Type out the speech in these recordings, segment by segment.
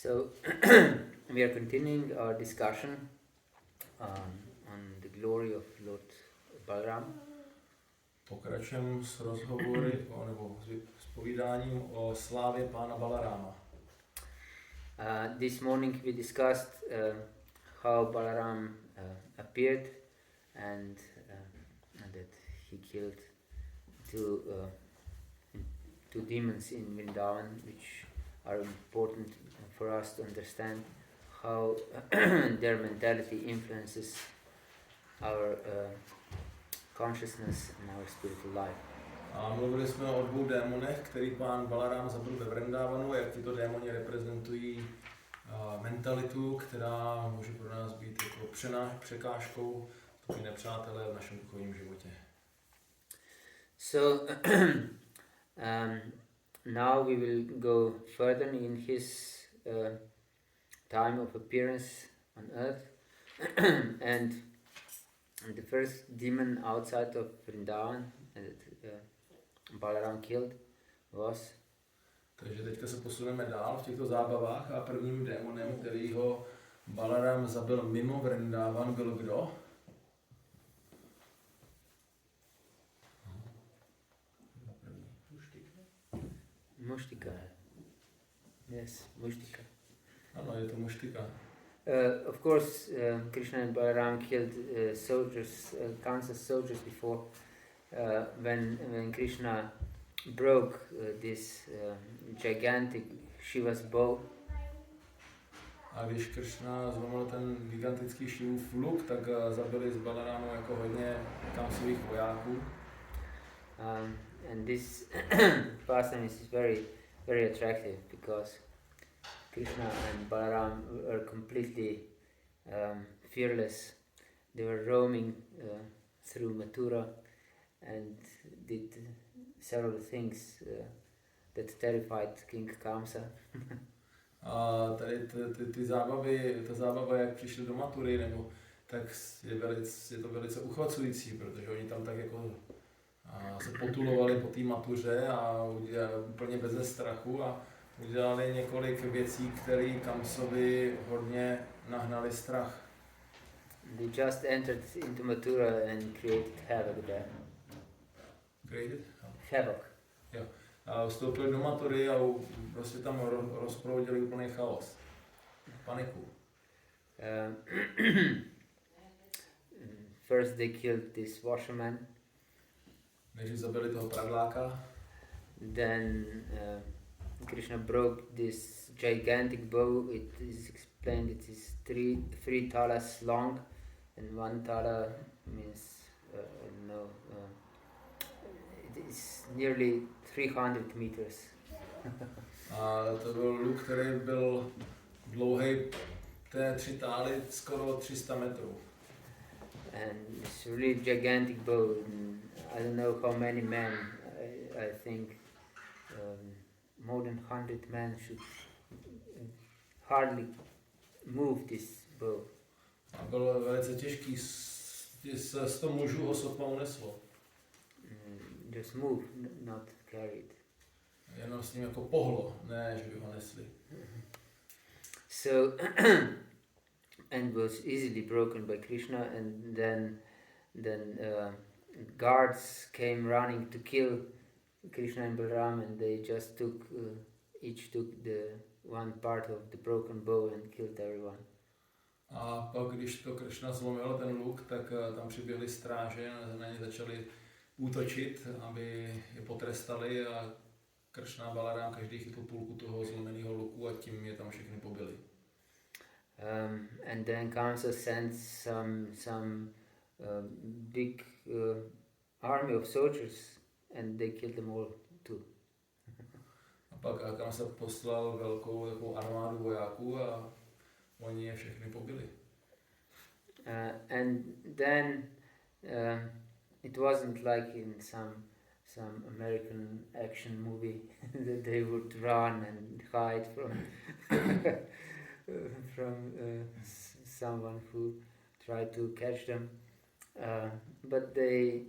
So we are continuing our discussion on the glory of Lord Balaram. Pokračujeme s rozhovory nebo s povídáním o slávě pána Balarama. This morning we discussed how Balaram appeared and that he killed two demons in Vrindavan, which are important for us to understand how their mentality influences our consciousness and our spiritual life. A mluvili jsme o dvou démonech, který pán Balaram zabil ve Vrindavanu, jak tyto démoni reprezentují mentalitu, která může pro nás být jako překážkou, takový nepřátelé v našem duchovním životě. So now we will go further in his time of appearance on earth and the first demon outside of Vrindavan that Balaram killed was. Takže teďka se posuneme dál v těchto zábavách a prvním démonem, který ho Balaram zabil mimo Vrindavan, byl kdo? Mushtika. Yes, Mushtika. Ano, je to Muštika. Of course, Krishna and Balaram killed soldiers, Kamsa's soldiers before. When Krishna broke this gigantic Shiva's bow. A když Krishna zlomil ten gigantický Šivův luk, tak zabili z Balaramu jako hodně Kamsových vojáků. And this pastime is very, very attractive because Krishna and Balaram were completely fearless. They were roaming through Mathura and did several things that terrified King Kamsa. A tady ty zábavy, ta zábava, jak přišli do Matury, nebo tak je to velice uchvacující, protože oni tam tak jako se potulovali po té Matuře a úplně beze strachu a udělali několik věcí, které Kamsovi hodně nahnali strach. They just entered into Mathura and created havoc there. Created? Havoc. Jo. A vstoupili do Matury a prostě tam rozproudili úplný chaos. Paniku. First they killed this washerman. Než zabili toho pradláka. Then Krishna broke this gigantic bow. It is explained it is three talas long, and one tala means it is nearly 300 meters. A to byl luk, který byl dlouhý té 3 tály skoro 300 metrů. And it's really gigantic bow. I don't know how many men. I think more than 100 men should hardly move this bow. A bylo velice těžký, 100 mužů ho sotva uneslo. Just move, not carry it. Jenom s ním jako pohlo, ne, že by ho nesli. So, and was easily broken by Krishna, and then guards came running to kill Krishna and Balaram, and they just each took the one part of the broken bow and killed everyone. A pak, když to Krishna zlomil ten luk, tak tam přiběhli stráže, na ně začali útočit, aby je potrestali a Krishna a Balaram každý chytl půlku toho zlomeného luku a tím je tam všechny pobili. And then Kamsa sent some big army of soldiers, and they killed them all too. A pak Kamsa poslal velkou takovou armádu vojáků a oni je všechny pobili. And then it wasn't like in some American action movie that they would run and hide from someone who tried to catch them, but they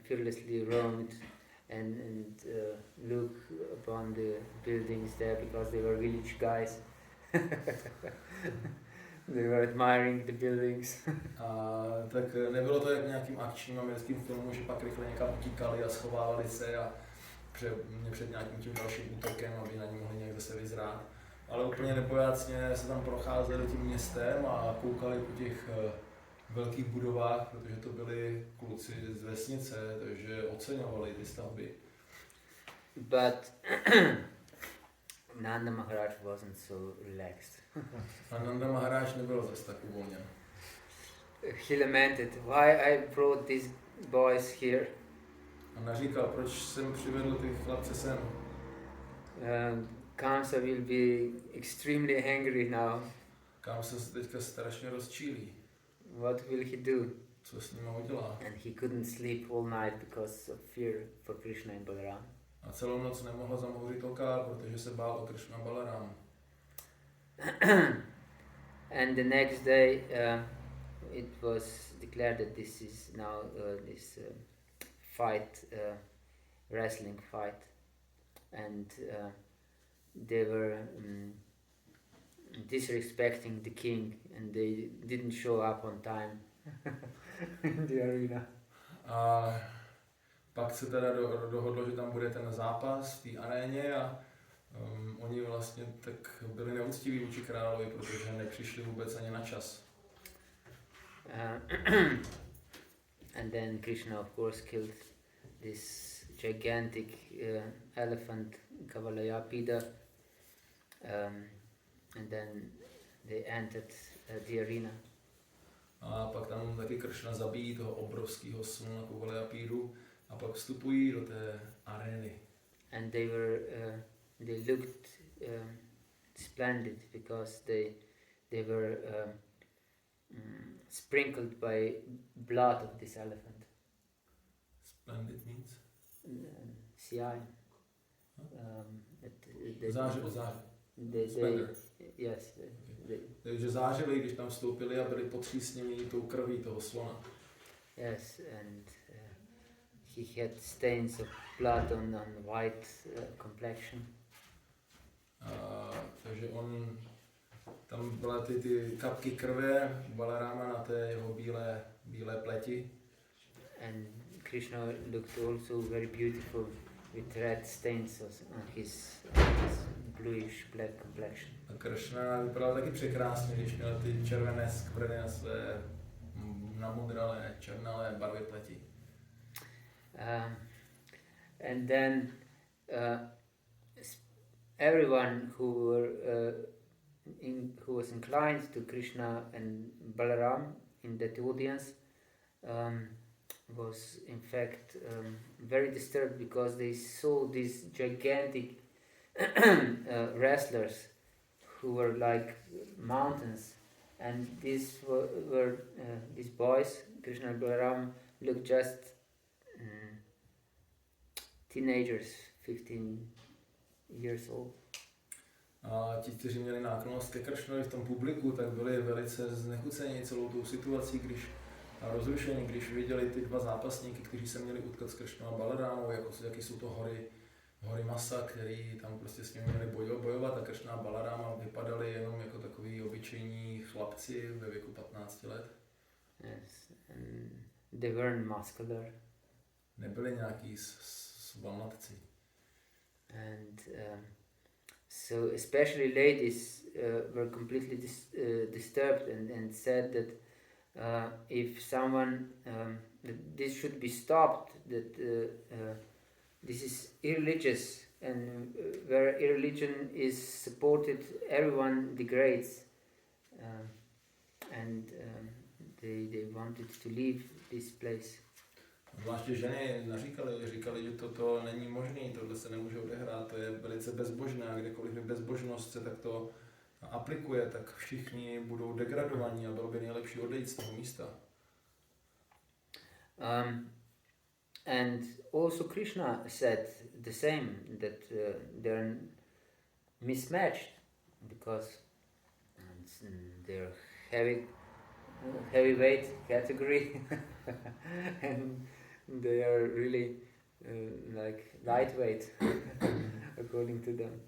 fearlessly roamed and looked upon the buildings there because they were village guys They were admiring the buildings. A tak nebylo to jak v nějakým akčním americkým filmu, že pak rychle někam utíkali a schovávali se a před nějakým tím dalším útokem, aby na ně mohli někde se vyzrát. Ale úplně nebojácně se tam procházeli tím městem a koukali po těch velkých budovách, protože to byli kluci z vesnice, takže oceňovali ty stavby. But Nanda Maharaj wasn't so relaxed. A Nanda Maharaj nebyl zase tak uvolněn. He lamented, why I brought these boys here. A naříkal, proč jsem přivedl ty chlapce sem. Kamsa will be extremely angry now. Kamsa se teďka strašně rozčílí. What will he do? Co s ním udělá? And he couldn't sleep all night because of fear for Krishna and Balaram. A celou noc nemohl zamouřit oka, protože se bál o Krishna a Balaram. And the next day it was declared that this is now this fight, wrestling fight, and they were disrespecting the king, and they didn't show up on time in the arena. A pak se teda dohodlo, že tam bude ten zápas v té aréně a oni vlastně tak byli neúctiví vůči královi, protože nepřišli vůbec ani na čas. And then Krishna of course killed this gigantic elephant Kavalayapida, and then they entered the arena. A pak tam taky Krishna zabíjí toho obrovského slona Kavalayapídu a pak vstupují do té arény. And they looked splendid because they were sprinkled by blood of this elephant. Splendid means? CI. Zářil. Yes. Takže zářili, když tam vstoupili a byli potřísněni tou krví toho slona. Yes, and he had stains of blood on white complexion. Takže tam byla ty kapky krve Balarama na té jeho bílé pleti. And Krishna looked also very beautiful with red stains on his bluish black complexion. A Krishna vypadal taky překrásně, když měl ty červené skvrny na své namodralé, černalé barvy pleti. And then everyone who was inclined to Krishna and Balaram in that audience was in fact very disturbed because they saw these gigantic wrestlers who were like mountains, and these were these boys, Krishna and Balaram, looked just teenagers, 15 years old. A ti, kteří měli náklonnost ke Kršnovi v tom publiku, tak byli velice znechuceni celou tou situací, a rozrušení, když viděli ty dva zápasníky, kteří se měli utkat s Kršnou a Balarámou, jaký jsou to hory masa, který tam prostě s nimi měli bojovat, a Kršna a Balaráma vypadali jenom jako takový obyčejní chlapci ve věku 15 let. Yes, and they weren't muscular. Nebyli nějaký svalnatci. And so especially ladies were completely disturbed and said that if someone that this should be stopped, that this is irreligious, and where irreligion is supported, everyone degrades, and they wanted to leave this place. Zvláště ženy říkali, že toto není možné, tohle se nemůže odehrát, to je velice bezbožné, a kdekoliv je bezbožnost se takto aplikuje, tak všichni budou degradovaní a bylo by nejlepší odejít z toho místa. And also Krishna said the same, that they're mismatched because they're heavyweight category and they are really like lightweight according to them.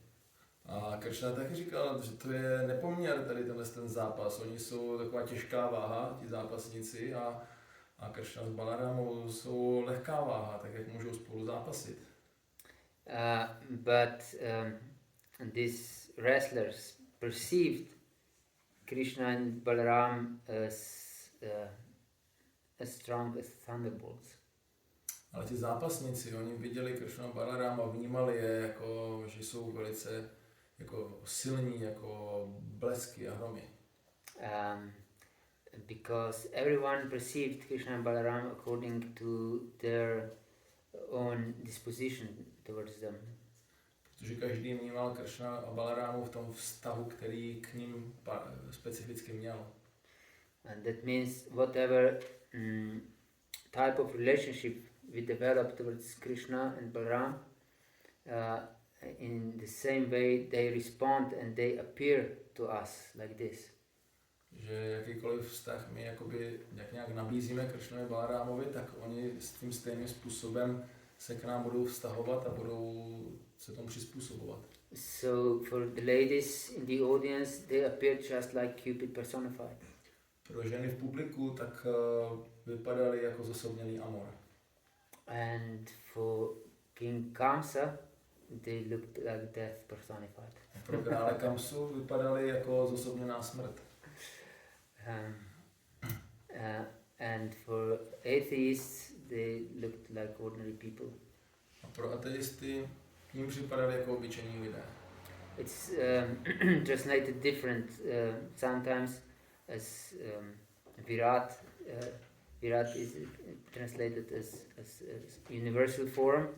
A Kršna taky říkal, že to je nepoměr tady ten zápas. Oni jsou taková těžká váha, ti zápasníci, a Kršna s Balaramou jsou lehká váha, tak jak můžou spolu zápasit. But these wrestlers perceived Krishna and Balaram as strong as thunderbolts. Ale ti zápasníci, oni viděli Kršnu a Balarama a vnímali je jako, že jsou velice jako silní, jako blesky a hromy. Because everyone perceived Krishna and Balaram according to their own disposition towards them. Protože každý vnímal Kršna a Balaramu v tom vztahu, který k ním specificky měl. And that means whatever type of relationship we develop towards Krishna and Balaram, in the same way they respond and they appear to us like this. Že jakýkoliv vztah my jakoby nějak nabízíme Kršnovi Balarámovi, tak oni s tím stejným způsobem se k nám budou vztahovat a budou se tomu přizpůsobovat. So for the ladies in the audience, they appeared just like Cupid personified. Pro ženy v publiku tak vypadaly jako zosobněný Amor. And for King Kamsa, they looked like death personified. Pro krále Kamsu vypadaly jako zosobněná smrt. And for atheists, they looked like ordinary people. A pro ateisty jim připadali jako obyčejní lidé. It's translated different sometimes as Virat. Virat is translated as universal form,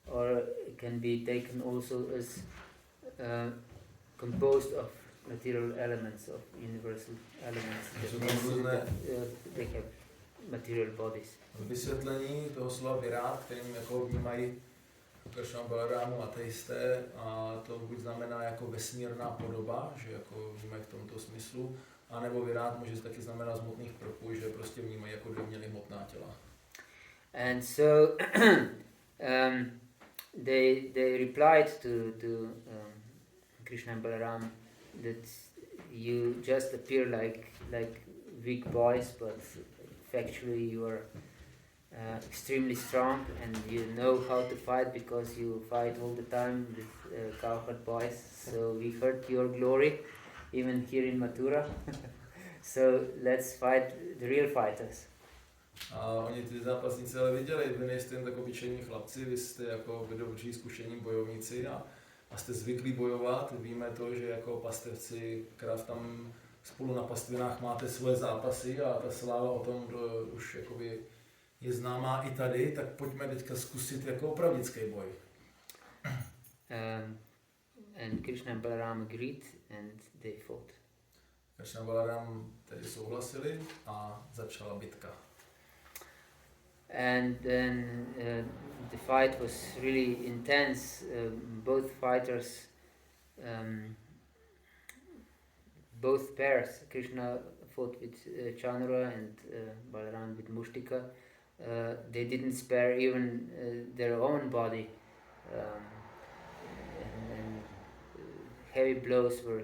or it can be taken also as composed of material elements, of universal elements. That means that, they have material bodies. Vysvětlení toho slova Virát, kterým jako vnímají Kršna a Balarámu ateisté, a to buď znamená jako vesmírná podoba, že jako vnímají v tomto smyslu, anebo Virát může taky znamenat z hmotných prvků, že prostě vnímají jako domělý hmotná těla. And so they replied to Krishna and Balaram that you just appear like weak boys, but factually you are extremely strong and you know how to fight because you fight all the time with cowherd boys. So we heard your glory even here in Mathura. So let's fight the real fighters. A oni ty zápasníci ale viděli, vy nejste jen tak obyčejní chlapci, vy jste jako dobří zkušení bojovníci a jste zvyklí bojovat. Víme to, že jako pastevci krav tam spolu na pastvinách máte svoje zápasy a ta sláva o tom už jakoby je známá i tady, tak pojďme teďka zkusit jako opravdický boj. And Krishna and Balaram agreed and they fought. Krishna a Balaram tedy souhlasili a začala bitka. And then the fight was really intense. Both fighters, both pairs, Krishna fought with Chanura and Balaram with Mushtika. They didn't spare even their own body. And heavy blows were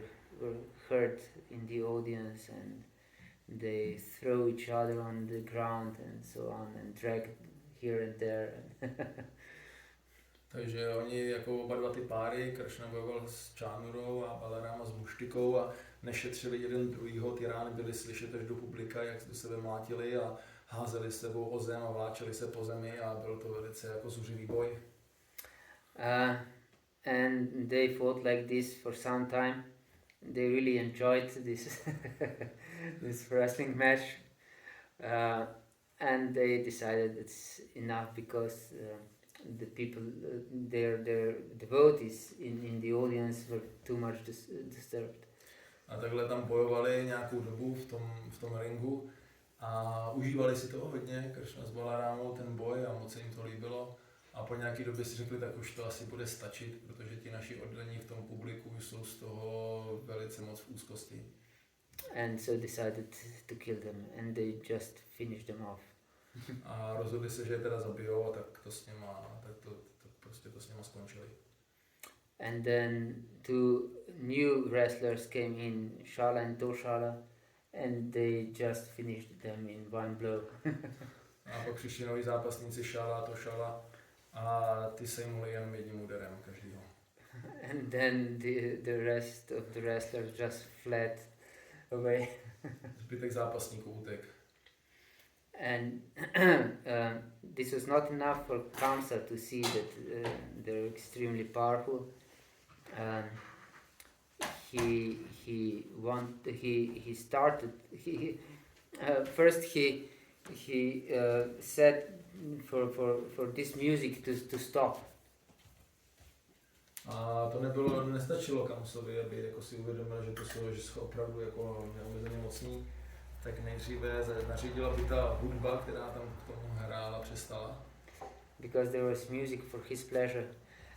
heard in the audience, and they throw each other on the ground and so on and drag here and there. Takže oni jako oba dva ty páry, Kršna bojoval s Čánurou a Balarama s Muštikou a nešetřili jeden druhýho, ty rány byly slyšet až do publika, jak do sebe mlátili a házeli sebou o zem a vláčeli se po zemi a byl to velice jako zuřivý boj. And they fought like this for some time. They really enjoyed this this wrestling match, and they decided it's enough because the people, their devotees in the audience were too much disturbed. A takhle tam bojovali nějakou dobu v tom ringu a užívali si toho hodně, Kršna s Balarámou, ten boj, a moc se jim to líbilo. A po nějaké době si řekli, tak už to asi bude stačit, protože ti naši oddaní v tom publiku jsou z toho velice moc v úzkosti. And so decided to kill them, and they just finished them off. A rozhodli se, že je teda zabijou, a tak to s nima, tak prostě to s nima skončili. and then 2 new wrestlers came in, Shala and Toshala, and they just finished them in one blow. A pak přišli noví zápasníci Šala, Tošala a ty se jim mohli jenom jedním úderem každýho. And then the rest of the wrestlers just fled away. Zbytek zápasníků utek. And this was not enough for Kamsa to see that they're extremely powerful. First he said for this music to stop. A to nestačilo Kamsovi, aby jako si uvědomil, že jsou opravdu jako neomezeně mocní. Tak nejdříve nařídil, aby ta hudba, která tam k tomu hrála, přestala. Because there was music for his pleasure,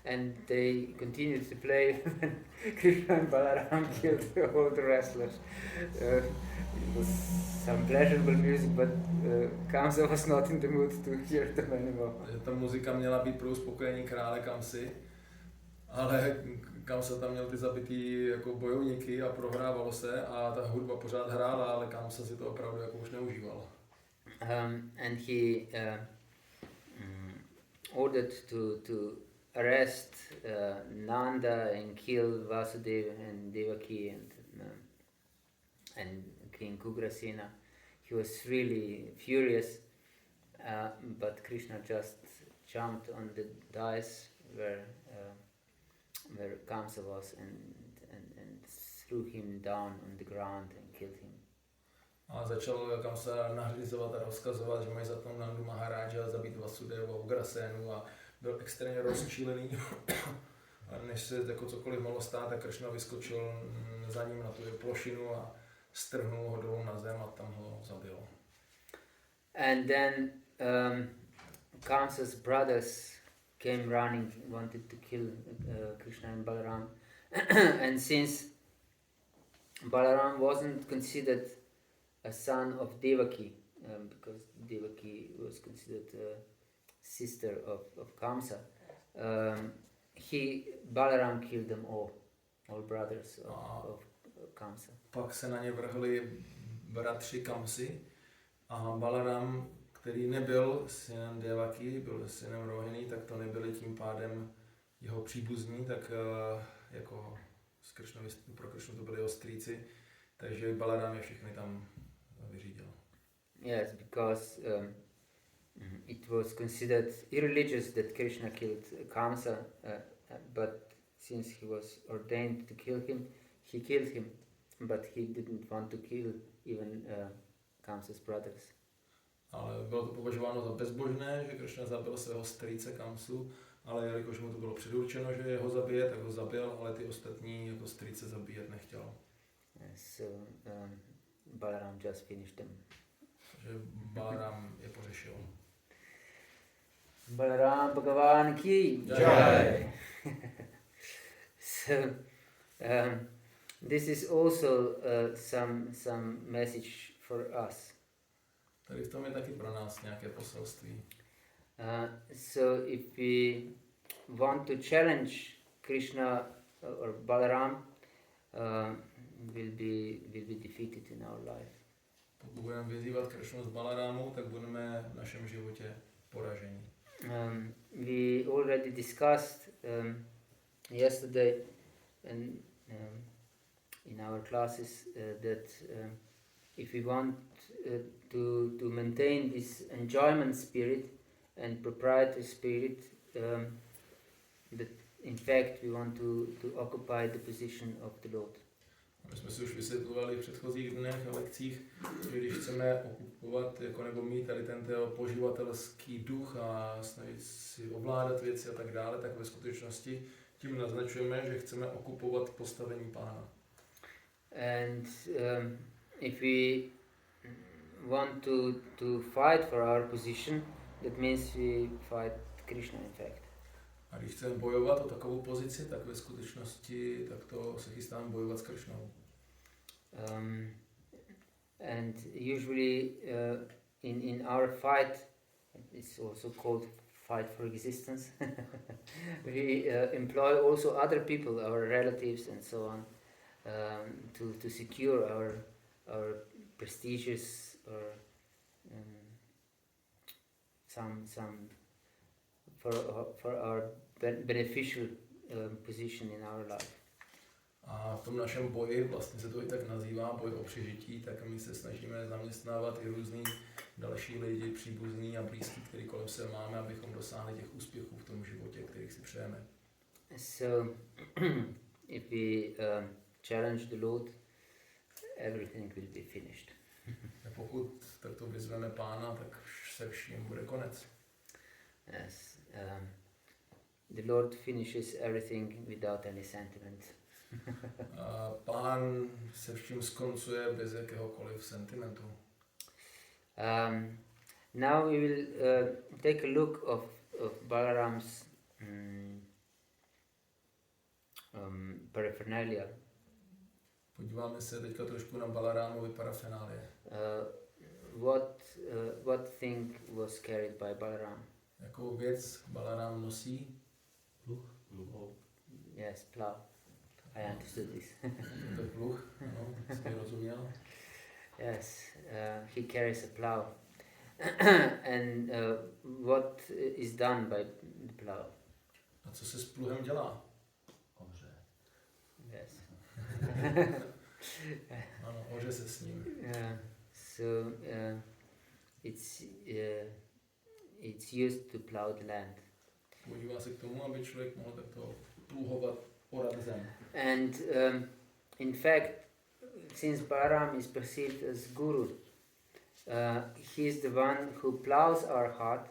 and they continued to play when Krishna and Balaram killed all the wrestlers. It was some pleasurable music, but Kamsa was not in the mood to hear them anymore. Ta muzika měla být pro uspokojení krále Kamsy, ale Kamsa tam měl ty zabitý jako bojovníky a prohrávalo se a ta hudba pořád hrála, ale Kamsa si to opravdu jako už neužíval. And he ordered to arrest Nanda and kill Vasudeva and Devaki and King Ugrasena. He was really furious, but Krishna just jumped on the dais where Kamsa was and threw him down on the ground and killed him. A začal Kamsa nařizovat a rozkazovat, že mají za to Nandu Maharáža zabít Vasudevu, Ugrasenu a byl extrémně rozčílený. A než se jako cokoliv mohlo stát, tak Krishna vyskočil za ním na tu plošinu a strhnul ho dolů na zem a tam ho zabil. And then Kamsa's brothers came running, wanted to kill Krishna and Balaram. And since Balaram wasn't considered a son of Devaki, because Devaki was considered a sister of Kamsa, Balaram killed them all brothers of Kamsa. Pak se na ně vrhli bratři Kamsy a Balaram, který nebyl synem Devaki, byl synem Rohini, tak to nebyli tím pádem jeho příbuzní, tak jako pro Krishnu to byli jeho strýci, takže Balaram je všechny tam vyřídil. Yes, because it was considered irreligious that Krishna killed Kamsa, but since he was ordained to kill him, he killed him, but he didn't want to kill even Kamsa's brothers. Ale bylo to považováno za bezbožné, že Krishna zabil svého strýce Kamsu, ale jelikož mu to bylo předurčeno, že ho zabije, tak ho zabil, ale ty ostatní jako strýce zabíjet nechtěl. So Balaram just finished them. Že Balaram je pořešil. Balaram Bhagavan ki jai. So this is also some message for us. Tady v tom je taky pro nás nějaké poselství. So if we want to challenge Krishna or Balaram, will be defeated in our life. Pokud budeme vyzývat Krishnu z Balaramu, tak budeme v našem životě poraženi. We already discussed yesterday and in our classes that if we want to maintain this enjoyment spirit and proprietary spirit, that in fact we want to occupy the position of the Lord. My jsme si už vysvětlovali v předchozích dnech a lekcích, že když chceme okupovat jako nebo mít tady tento poživatelský duch a snažit si ovládat věci a tak dále, tak ve skutečnosti tím naznačujeme, že chceme okupovat postavení Pána. And if we want to fight for our position, that means we fight Krishna in fact. A když chceme bojovat o takovou pozici, tak ve skutečnosti tak to se chystáme bojovat s Krishnou. And usually in our fight, it's also called fight for existence. We employ also other people, our relatives and so on, to secure our prestigious or some for our beneficial position in our life. A v tom našem boji, vlastně se to i tak nazývá, boj o přežití, tak my se snažíme zaměstnávat i různý další lidi, příbuzní a blízký, který kolem se máme, abychom dosáhli těch úspěchů v tom životě, kterých si přejeme. So, if we challenge the Lord, everything will be finished. A pokud takto vyzveme Pána, tak se vším bude konec. Yes, the Lord finishes everything without any sentiment. A Pán se vším skoncuje bez jakéhokoliv sentimentu. Now we will take a look of Balaram's paraphernalia. Podíváme se teďka trošku na Balarámovy parafenálie. What thing was carried by Balaram? Jakou věc Balarám nosí? Pluh. Yes, plough. I understood this. To je pluh, ano, jsi rozuměl. Yes, he carries a plough. And what is done by the plough? A co se s pluhem dělá? Oře. Yes. Ano, oře se s ním. So it's used to plough the land. Používá se k tomu, aby člověk mohl takto pluhovat, orat zem. And in fact, since Balaram is perceived as guru, he is the one who plows our heart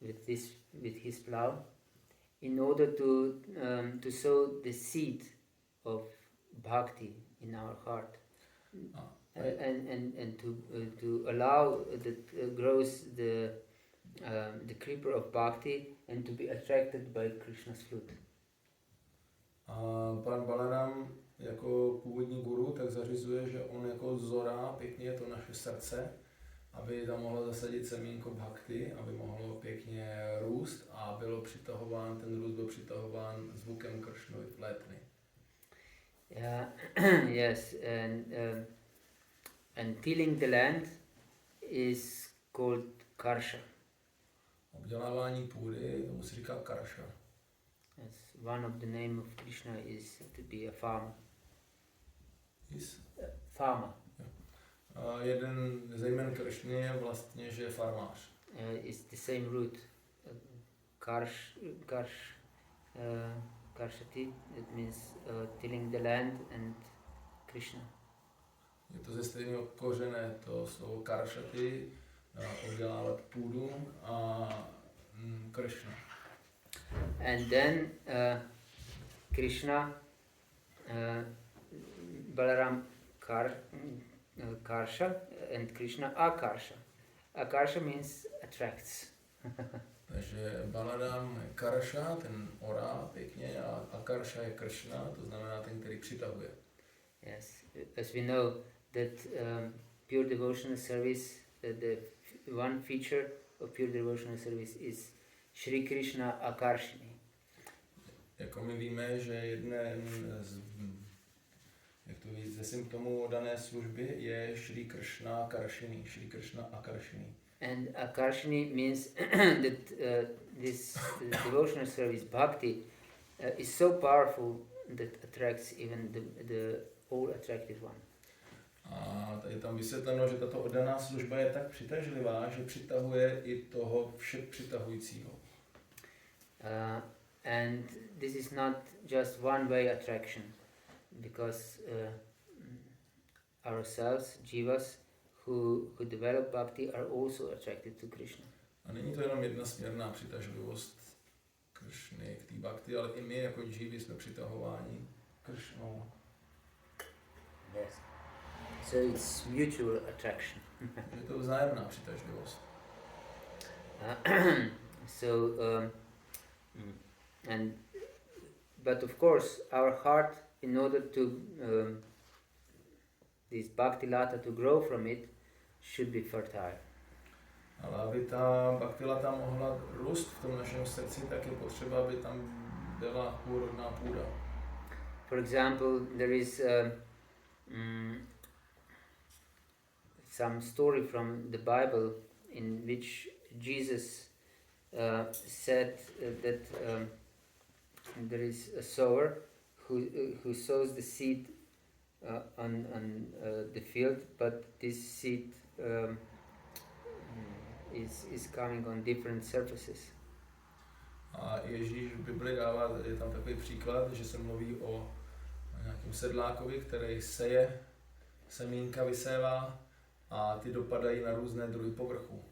with his plow, in order to sow the seed of bhakti in our heart, and to allow that grows the creeper of bhakti and to be attracted by Krishna's flute. A pan Balaram jako původní guru tak zařizuje, že on jako zorá pěkně to naše srdce, aby tam mohlo zasadit semínko bhakti, aby mohlo pěkně růst a byl přitahován zvukem Kršnovy flétny. Yes, and tilling the land is called karsha. Obdělávání půdy, tomu se říká karša. Yes, one of the name of Krishna is to be a farmer. Farmer. A jeden ze jmen Kršny je vlastně, že je farmář. It's the same root. Karshati, it means tilling the land, and Krishna. Je to ze stejného kořene, to jsou karšaty, obdělávat půdu a Kršna. And then Krishna, Balaram Karsha and Krishna Akarsha. Akarsha means attracts. Takže Balaram je Karša, ten orá pěkně, a Akarsha je Kršna, to znamená ten, který přitahuje. Yes, as we know that pure devotional service, the one feature of pure devotional service is Shri Krishna Akarshini. Jako my víme, že jeden z ze symptomů dané služby je Shri Krishna Akarshini, Shri Krishna Akarshini. And Akarshini means that this devotional service, bhakti, is so powerful that attracts even the all attractive one. A tady tam vysvětleno, že tato oddaná služba je tak přitažlivá, že přitahuje i toho vše přitahujícího. And this is not just one-way attraction, because ourselves, jivas, who develop bhakti, are also attracted to Krishna. A není to jenom jednosměrná přitažlivost Kršny k té bhakti, ale i my jako džívy jsme přitahováni Kršnou. Yes. So it's mutual attraction. Je to vzájemná přitažlivost. But of course, our heart, in order to this bhakti lata to grow from it, should be fertile. Ale aby ta bhaktilata mohla růst v tom našem srdci, tak je potřeba, aby tam byla úrodná půda. For example, there is some story from the Bible in which Jesus said that there is a sower who sows the seed on the field, but this seed is coming on different surfaces. A Ježíš v Bibli dává, je tam takový příklad, že se mluví o nějakém sedlákovi, který seje, semínka vysévá a ty dopadají na různé druhy povrchů.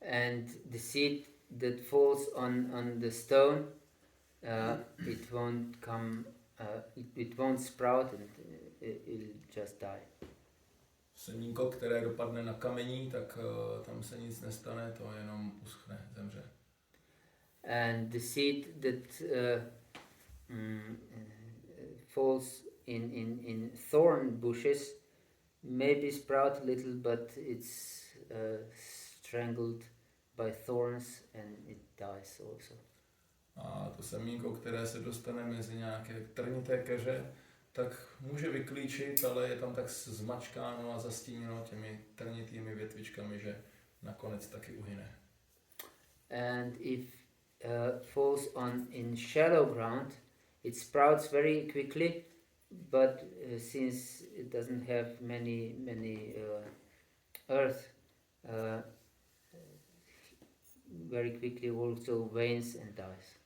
And the seed that falls on the stone, it won't come, it won't sprout and it'll just die. Semínko, které dopadne na kamení, tak tam se nic nestane, to jenom uschne, zemře. And the seed that falls in thorn bushes maybe sprout a little, but it's strangled by thorns and it dies also. A to semínko, které se dostane mezi nějaké trnité keře, tak může vyklíčit, ale je tam tak zmačkáno a zastíněno těmi trnitými větvičkami, že nakonec taky uhyne. And if falls in shallow ground, it sprouts very quickly, but since it doesn't have many earth, very quickly also wanes and dies.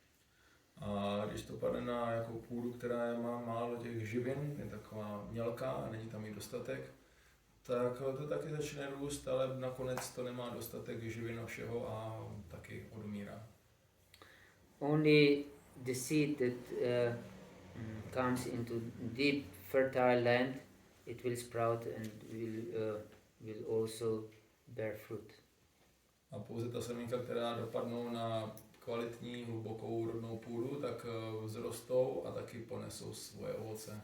A když to padne na jako půdu, která má málo těch živin, je taková mělká, není tam jí dostatek, tak to taky začne růst, ale nakonec to nemá dostatek živin a všeho a taky odumírá. Only the seed that comes into deep fertile land, it will sprout and will also bear fruit. A pouze ta semínka, která dopadnou na kvalitní, hlubokou rodnou půdu, tak vzrostou a taky ponesou svoje ovoce.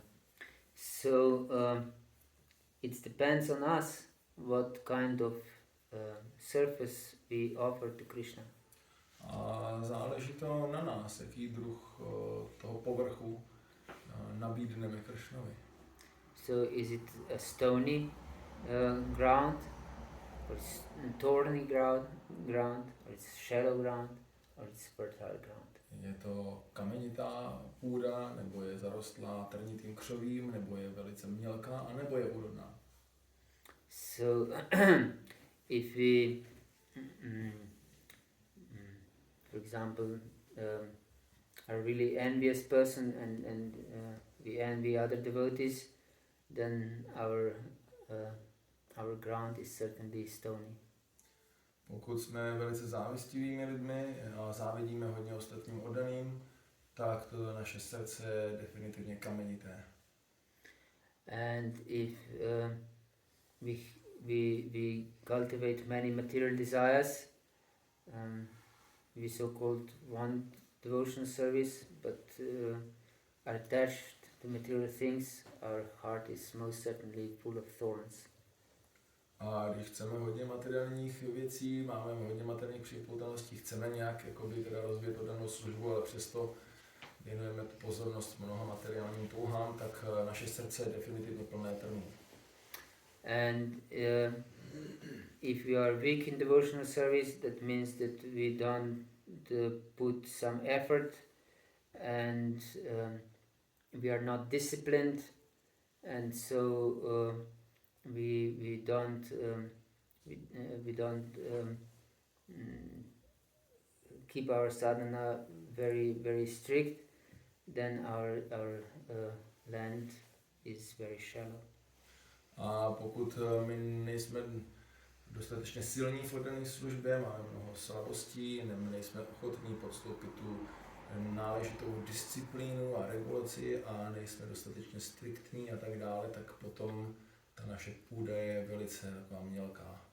So it depends on us what kind of surface we offer to Krishna. A záleží to na nás, jaký druh toho povrchu nabídneme Kršnovi. So is it a stony ground, or it's thorny ground, or it's shallow ground, or it's fertile ground? Je to kamenitá půda, nebo je zarostlá trnitým křovím, nebo je velice mělká, a nebo je úrodná. So if we for example are really envious person and we envy other devotees, then our ground is certainly stony. Pokud jsme velice závistivými lidmi a závidíme hodně ostatním oddaným, tak to naše srdce je definitivně kamenité. And if we cultivate many material desires, we so-called want devotional service, but are attached to material things, our heart is most certainly full of thorns. A když chceme hodně materiálních věcí, máme hodně materiálních připoutností, chceme nějak jakoby teda rozvíjet oddanou službu, ale přesto věnujeme tu pozornost mnoha materiálním touhám, tak naše srdce je definitivně plné trnů. And if we are weak in devotional service, that means that we don't put some effort, and we are not disciplined, and so we don't keep our sadhana very strict, then our land is very shallow. A pokud my nejsme dostatečně silní v oddané službě, máme mnoho slabostí, nejsme ochotní podstoupit tu náležitou disciplínu a regulaci a nejsme dostatečně striktní a tak dále, tak potom ta naše půda je velice taková mělká.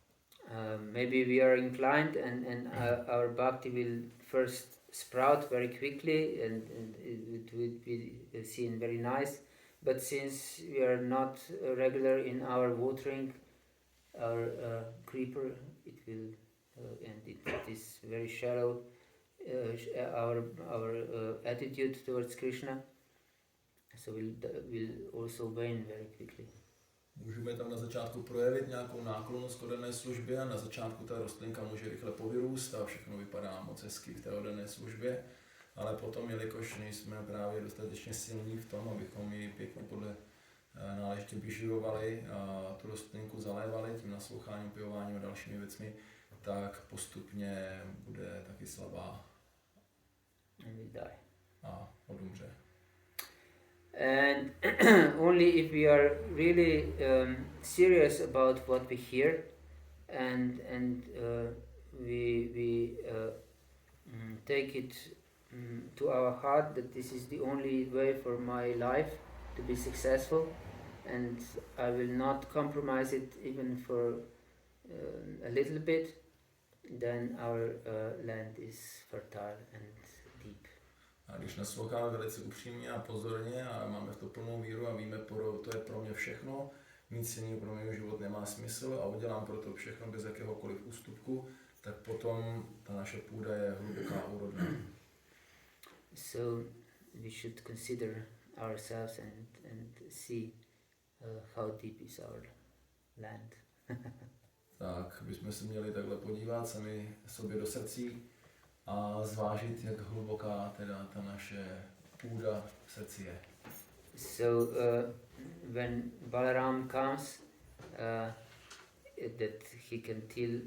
Maybe we are inclined and our bhakti will first sprout very quickly and it will be seen very nice, but since we are not regular in our watering our creeper, it will and it is very shallow. Our attitude towards Krishna, so will also wane very quickly. Můžeme tam na začátku projevit nějakou náklonnost k oddané službě a na začátku ta rostlinka může rychle povyrůst a všechno vypadá moc hezky v té oddané službě, ale potom, jelikož nejsme právě dostatečně silní v tom, abychom ji pěkně podle náležitě vyživovali a tu rostlinku zalévali tím nasloucháním, pivováním a dalšími věcmi, tak postupně bude taky slabá a odumře. And only if we are really serious about what we hear, and we take it to our heart that this is the only way for my life to be successful, and I will not compromise it even for a little bit, then our land is fertile and deep. A když nasloucháme velice upřímně a pozorně a máme v to plnou víru a víme, to je pro mě všechno, nic jiného pro můj život nemá smysl a udělám pro to všechno bez jakéhokoliv ústupku, tak potom ta naše půda je hluboká a úrodná. So we should consider ourselves and see how deep is our land. Tak bychom se měli takhle podívat sami sobě do srdcí a zvážit, jak hluboká teda ta naše půda v srdci je. So when Balaram comes, that he can till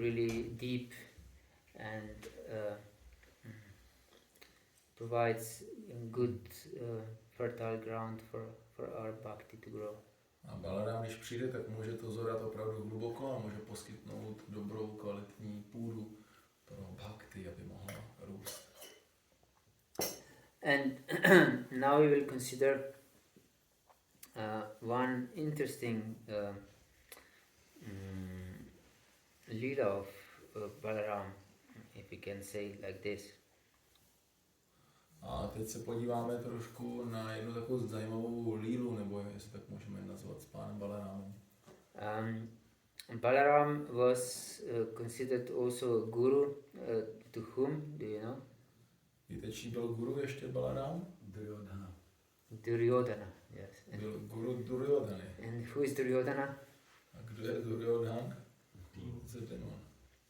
really deep and provides good fertile ground for our bhakti to grow. A Balaram, když přijde, tak může to zorat opravdu hluboko a může poskytnout dobrou, kvalitní půdu pro bhakti, aby mohla růst. And now we will consider one interesting Lila of Balaram, if we can say like this. A teď se podíváme trošku na jednu takovou zajímavou lílu, nebo jestli tak můžeme nazvat, s pánem Balaramem. Balaram was considered also a guru to whom, do you know? Víte, čí byl guru ještě Balaram? Duryodhana. Duryodhana, yes. Byl guru Duryodhany. And who is Duryodhana? A kdo je Duryodhan? He's a demon.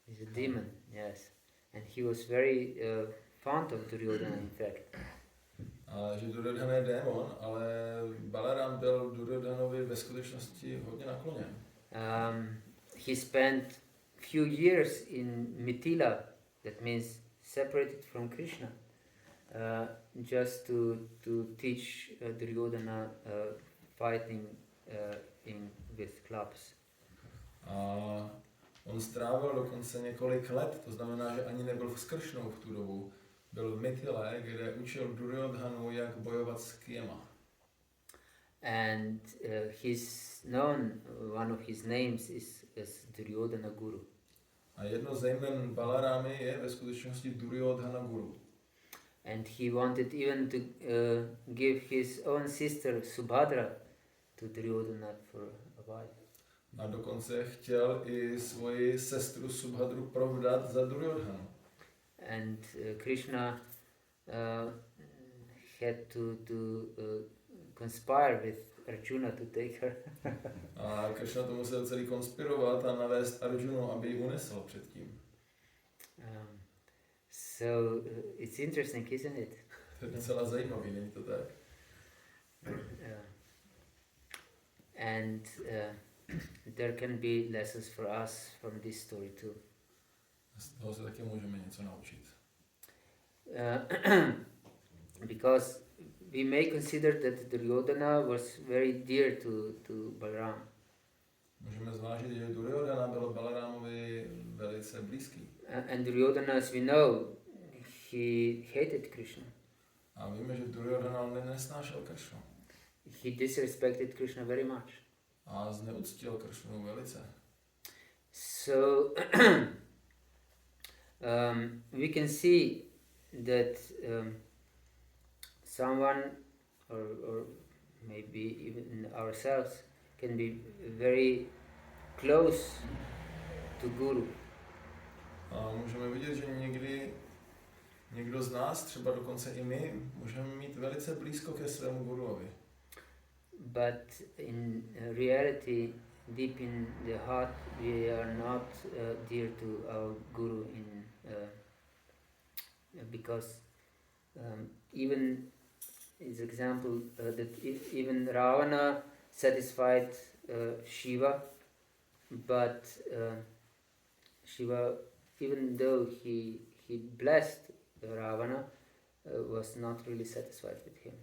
He's a demon, yes. And he was very fond of Duryodhana, in fact. A že Duryodhana je démon, ale Balaram byl Duryodhanovi ve skutečnosti hodně nakloněn. He spent few years in Mithila, that means separated from Krishna, just to teach Duryodhana fighting with clubs. A on strávil dokonce několik let, to znamená, že ani nebyl s Kršnou v tu dobu. Byl v Mithile, kde učil Duryodhanu, jak bojovat s kyjema. And he's known, one of his names is Duryodhana Guru. A jedno z jmen Balarámy je ve skutečnosti Duryodhana Guru. And he wanted even to give his own sister Subhadra to Duryodhana for a wife. A dokonce chtěl i svoji sestru Subhadru provdat za Duryodhanu. And Krishna had to conspire with Arjuna to take her. A Krishna to musel celý konspirovat a navést Arjunu, aby ji unesl předtím. So it's interesting, isn't it? To je docela zajímavý, není to tak? And there can be lessons for us from this story too. Z toho se taky můžeme něco naučit. Because we may consider that Duryodhana was very dear to Balaram. Můžeme zvážit, že Duryodhana byl Balarámovi velice blízký. And Duryodhana, as we know, he hated Krishna. A víme, že Duryodhana nesnášel Kršnu. He disrespected Krishna very much. A zneuctil Kršnu velice. So we can see that someone or maybe even ourselves can be very close to Guru. A můžeme vidět, že někdy někdo z nás, třeba dokonce i my, můžeme mít velice blízko ke svému guruovi. But in reality, deep in the heart, we are not dear to our guru because even is example that even Ravana satisfied Shiva, but Shiva, even though he blessed Ravana, was not really satisfied with him.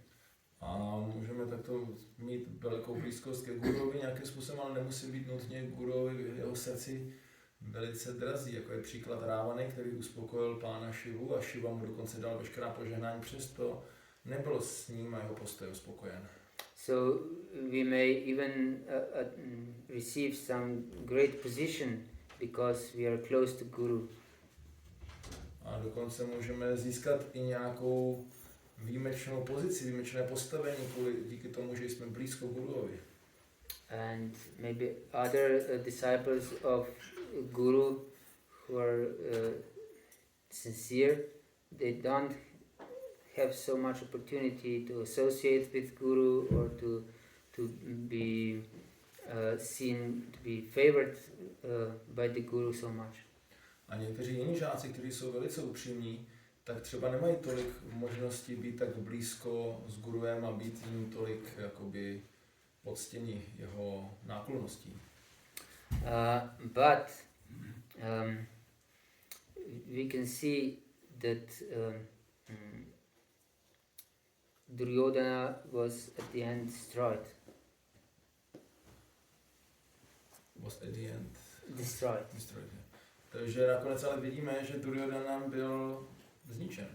A můžeme takto mít velikou blízkost ke guruovi nějakým způsobem, ale nemusí být nutně guruovi v jeho srdci velice drazí, jako je příklad Rávany, který uspokojil pána Šivu a Šiva mu dokonce dal veškerá požehnání, přesto nebyl s ním a jeho postoj spokojen. So we may even receive some great position because we are close to Guru. A dokonce můžeme získat i nějakou výjimečnou pozici, výjimečné postavení díky tomu, že jsme blízko guruovi. And maybe other disciples of Guru who are sincere, they don't have so much opportunity to associate with Guru or to be seen, to be favored by the Guru so much. A někteří jiní žáci, kteří jsou velice upřímní, tak třeba nemají tolik možností být tak blízko s guruem a být jim tolik jakoby poctění jeho náklonností. But we can see that Duryodhana was at the end destroyed. Was at the end Destroyed. Takže nakonec ale vidíme, že Duryodhana byl zničen.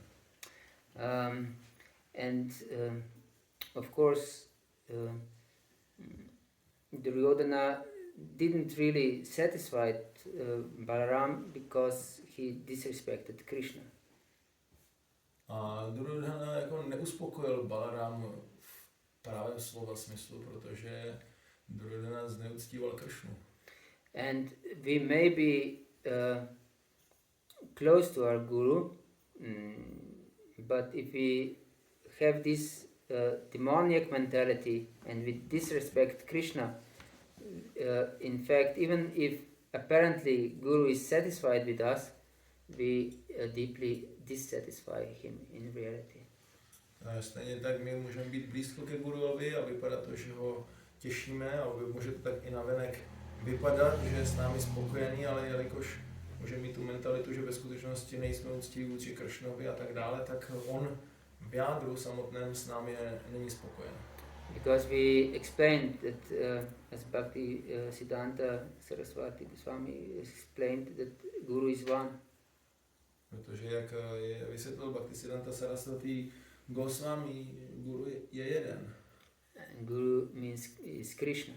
And of course Duryodhana didn't really satisfy Balaram because he disrespected Krishna. A Duryodhana jako neuspokojil Balaram v pravém slova smyslu, protože Duryodhana zneuctíval Krishnu. And we may be close to our guru, but if we have this demoniac mentality and we disrespect Krishna, in fact, even if apparently Guru is satisfied with us, we deeply dissatisfy him in reality. Stejně tak my můžeme být blízko ke guruovi a vypadá to, že ho těšíme, a může to tak i navenek vypadat, že je s námi spokojený, ale jelikož může mít tu mentalitu, že ve skutečnosti nejsme úctiví vůči Kršnovi a tak dále, tak on v jádru samotném s námi není spokojen. Because we explained that as Bhakti-Siddhanta Saraswati Goswami explained that Guru is one. Protože jak je vysvětlil Bhakti-Siddhanta Saraswati Goswami, Guru je jeden. And Guru means is Krishna.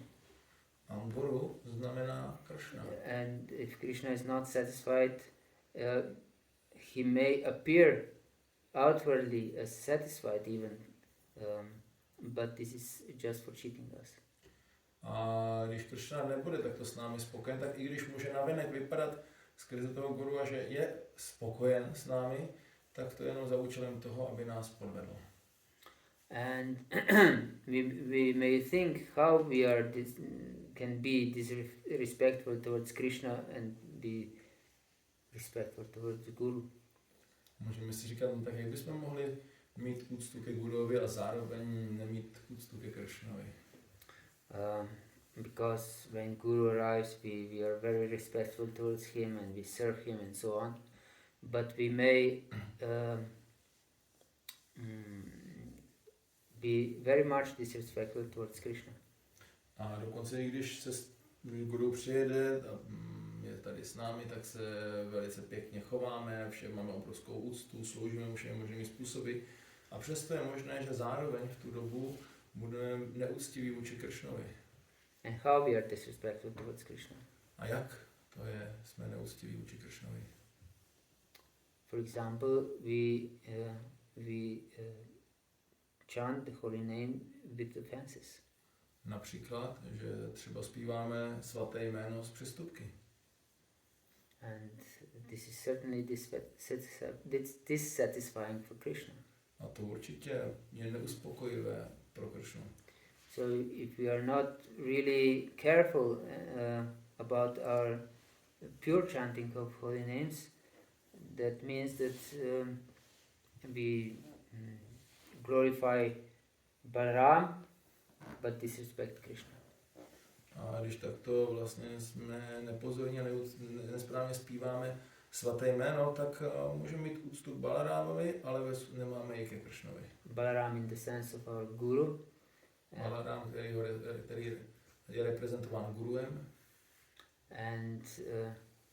A Guru znamená Krishna. And if Krishna is not satisfied, he may appear outwardly as satisfied even, but this is just for cheating us. A když Krishna nebude takto s námi spokojen, tak i když může navenek vypadat skrze toho guru, že je spokojen s námi, tak to je jenom za účelem toho, aby nás podvedl. And we may think how we are can be disrespectful towards Krishna and be respectful towards the Guru. Můžeme si říkat, no tak jak bychom mohli mít úctu ke guruovi a zároveň nemít úctu ke Krishnovi. Because when Guru arrives, we are very respectful towards him and we serve him and so on. But we may be very much disrespectful towards Krishna. A dokonce i když se guru přijede a je tady s námi, tak se velice pěkně chováme, všem máme obrovskou úctu, sloužíme mu všemi možnými způsoby. A přesto je možné, že zároveň v tu dobu budeme neúctiví vůči Kršnovi. And how we are disrespectful towards Krishna? A jak to je, jsme neúctiví vůči Kršnovi? For example, we chant the holy name with offenses. Například, že třeba zpíváme svaté jméno z přestupky. and this is certainly dissatisfying for Krishna. A to určitě je neuspokojivé pro Krishnu. So if we are not really careful about our pure chanting of holy names, that means that we glorify Balaram but disrespect Krishna. A když takto vlastně jsme nepozorně, nesprávně zpíváme svaté jméno, tak můžeme mít úctu k Balarámovi, ale nemáme ji ke Kršnovi. Balaram in the sense of our guru. Balarám, který je reprezentován guruem. And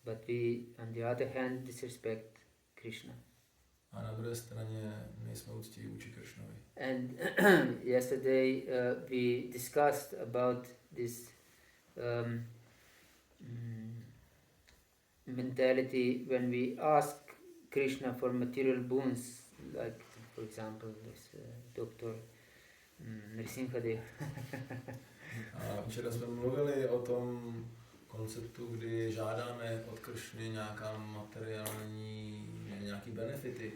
but we, on the other hand, disrespect Krishna. A na druhé straně nejsme úctiví vůči Kršnovi. And yesterday we discussed about this mentality when we ask Krishna for material boons, like for example this Dr. Nrsimhadev. A včera jsme mluvili o tom konceptu, kdy žádáme od Kršny nějaký benefity,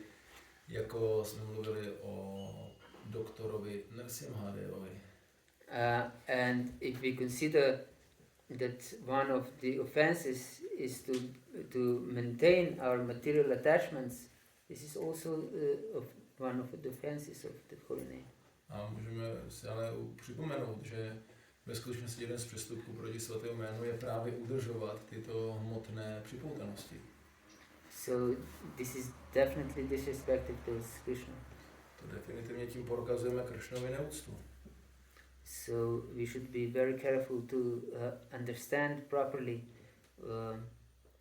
jako jsme mluvili o doktorovi Nrsimhadevovi. And if we consider that one of the offenses is to maintain our material attachments, this is also one of the offenses of the holy name. A můžeme si ale připomenout, že ve skutečnosti jeden z přestupků proti svatému jménu je právě udržovat tyto hmotné připoutanosti. So this is definitely disrespectful to Krishna. To definitivně tím prokazujeme Kršnovi neúctu. So we should be very careful to understand properly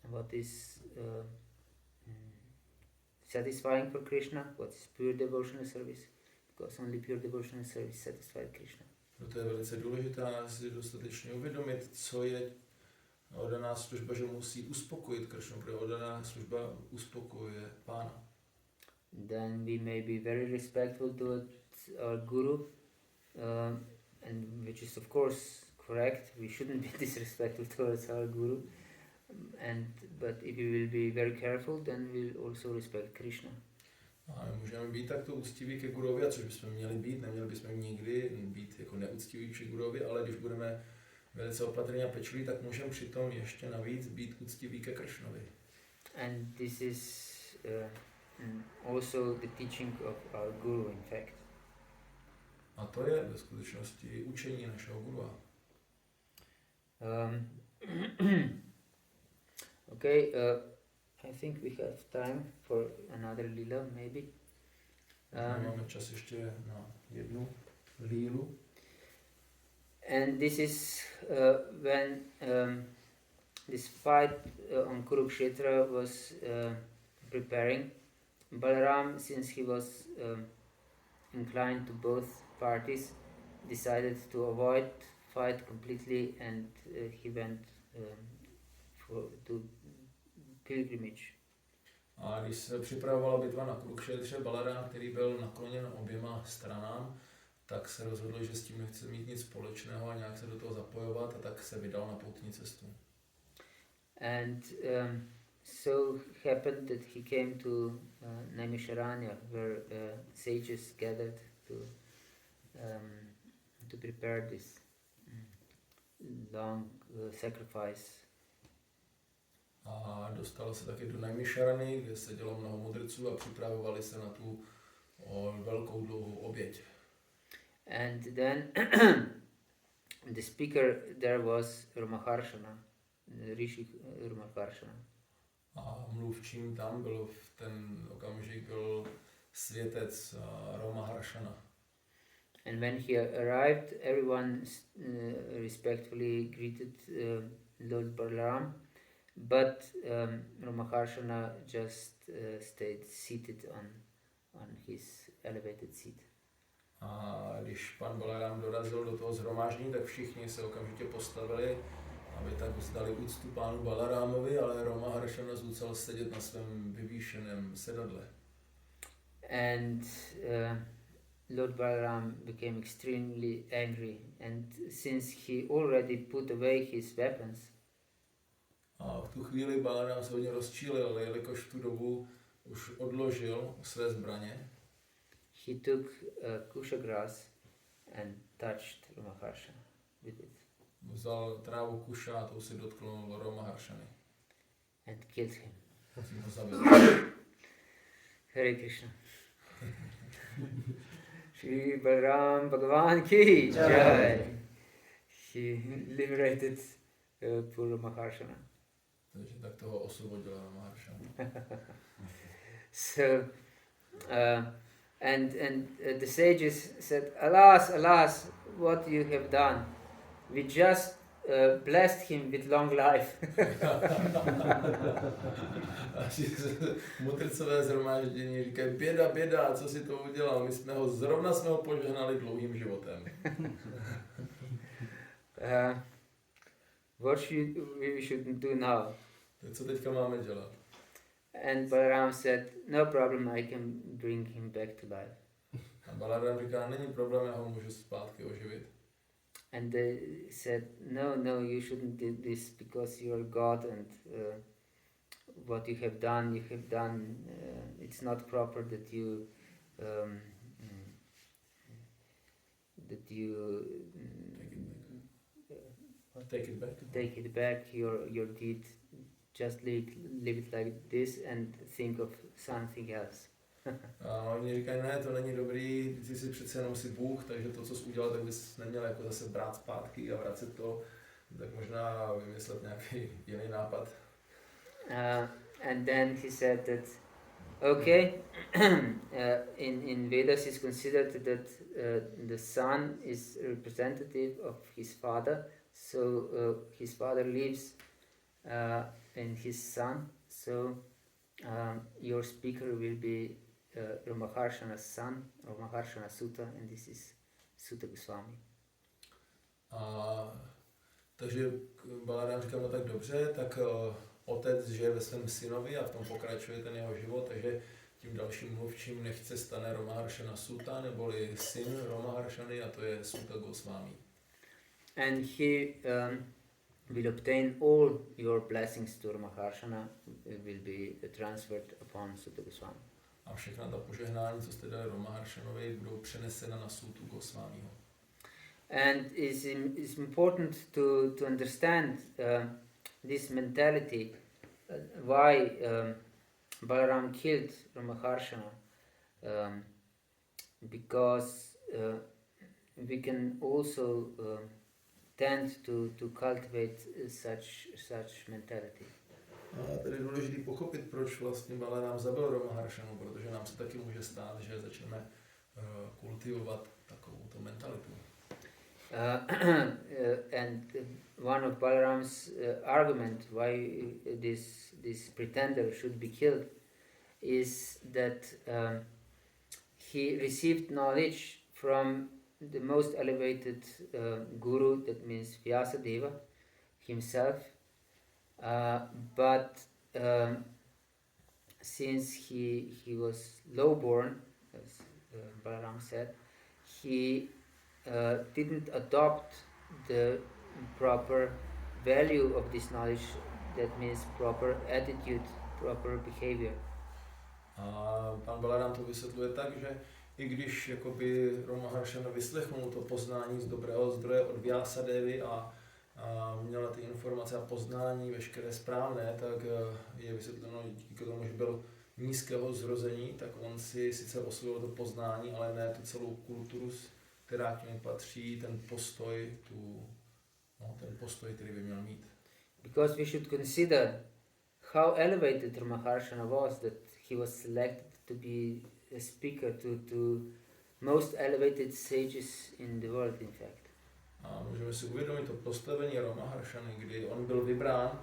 what is satisfying for Krishna, what is pure devotional service, because only pure devotional service satisfies Krishna. Proto je velice důležité si dostatečně uvědomit, co je oddaná služba, že musí uspokojit Kršnu, protože oddaná služba uspokojuje Pána. Then we may be very respectful towards our guru, and which is of course correct. We shouldn't be disrespectful towards our guru, but if we will be very careful, then we'll also respect Krishna. A můžeme být takto úctiví ke gurovi, a což bychom měli být, neměli bychom nikdy být jako neúctiví k gurovi, ale když budeme velice opatrní a pečliví, tak můžeme přitom ještě navíc být úctiví ke Kršnovi. And this is also the teaching of our guru, in fact. A to je ve skutečnosti učení našeho gurua. Okay, I think we have time for another Lila, maybe. Máme čas ještě na jednu Lilu. And this is when this fight on Kurukshetra was preparing. Balaram, since he was inclined to both parties, decided to avoid fight completely, and he went to pilgrimage. A když se připravovala bitva na Kurukšetře, Balarám, který byl nakloněn oběma stranám, tak se rozhodl, že s tím nechce mít nic společného a nějak se do toho zapojovat, a tak se vydal na poutní cestu. And so happened that he came to Naimisharanya, where sages gathered to prepare this long sacrifice. A dostal se taky do Naimisharany, kde sedělo mnoho mudrců a připravovali se na tu velkou dlouhou oběť. And then the speaker there was Ramaharshana, Rishi Ramaharshana. A mluvčím tam byl v ten okamžik byl světec Ramaharshana. And when he arrived, everyone respectfully greeted Lord Balaram, but Ramaharshana just stayed seated on his elevated seat. A když pan Balaram dorazil do toho shromáždění, tak všichni se okamžitě postavili, aby tak vzdali úctu pánu Balarámovi, ale Ramaharshana zůstal sedět na svém vyvýšeném sedadle. And Lord Balaram became extremely angry, and since he already put away his weapons, A v tu chvíli Balaram se hodně rozčílil, jelikož v tu dobu už odložil své zbraně. He took kusha grass and touched Maharsha with it Vzal trávu kuša a tou si dotknul Romaharshany. and killed him. Tím ho zabil. Hare Krishna. Shri Balaram Bhagavan ki jai. He liberated poor Maharshana. Takže tak toho osvobodil Romaharshana. So, the sages said, "Alas, alas, what you have done! We just blessed him with long life." A mudrcové zhromáždění říkají, běda, běda, co si to udělal? My jsme ho požehnali dlouhým životem. What we should do now? Tak co teďka máme dělat? And Balaram said, "No problem, I can bring him back to life." A Balaram říká, není problém, já ho můžu zpátky oživit. And they said, no, you shouldn't do this because you are God, and what you have done, it's not proper that you take it back. Your deed. Just live it like this and think of something else. A oni říkají, ne, to není dobrý, ty jsi přece jenom si Bůh, takže to, co jsi udělal, tak bys neměl jako zase brát zpátky a vracet to, tak možná vymyslet nějaký jiný nápad. And then he said that, okay, in Vedas is considered that the son is a representative of his father, so his father lives in his son, so your speaker will be Ramaharshana's son, Ramaharshana Sutta, and this is Sutta Goswami. Takže Balaram říkal, no tak dobře, tak otec žije ve svém synovi a v tom pokračuje ten jeho život, takže tím dalším mluvčím nechce stane Ramaharshana Sutta, neboli syn Ramaharshany, a to je Sutta Goswami. And he will obtain all your blessings to Ramaharshana, will be transferred upon Sutta Goswami. A všechna ta požehnání, co jste dali Ramaharshanovi, budou přenesena na Suttu Goswamiho. And it's important to understand this mentality, why Balaram killed Ramaharshana, because we can also tend to cultivate such mentality. A tady je důležité pochopit, proč vlastně Balaram zabil Ramaharshanu, protože nám se taky může stát, že začneme kultivovat takovouto mentalitu. And one of Balaram's argument why this pretender should be killed is that he received knowledge from the most elevated guru, that means Vyasadeva himself, but since he was lowborn, as Balaram said, he didn't adopt the proper value of this knowledge, that means proper attitude, proper behavior. A pan Balaram to vysvětluje tak, že i když jakoby Ramaharshana vyslechnul to poznání z dobrého zdroje od Vyasadevy a měla ty informace a poznání veškeré správné, tak je vysvětleno díky tomu, že byl nízkého zrození, tak on si sice osvojil to poznání, ale ne tu celou kulturu, která k němu patří, ten postoj, který by měl mít. Because we should consider how elevated Ramaharshana was, that he was selected to be a speaker to most elevated sages in the world, in fact. A můžeme si uvědomit to postavení Ramaharshany, kdy on byl vybrán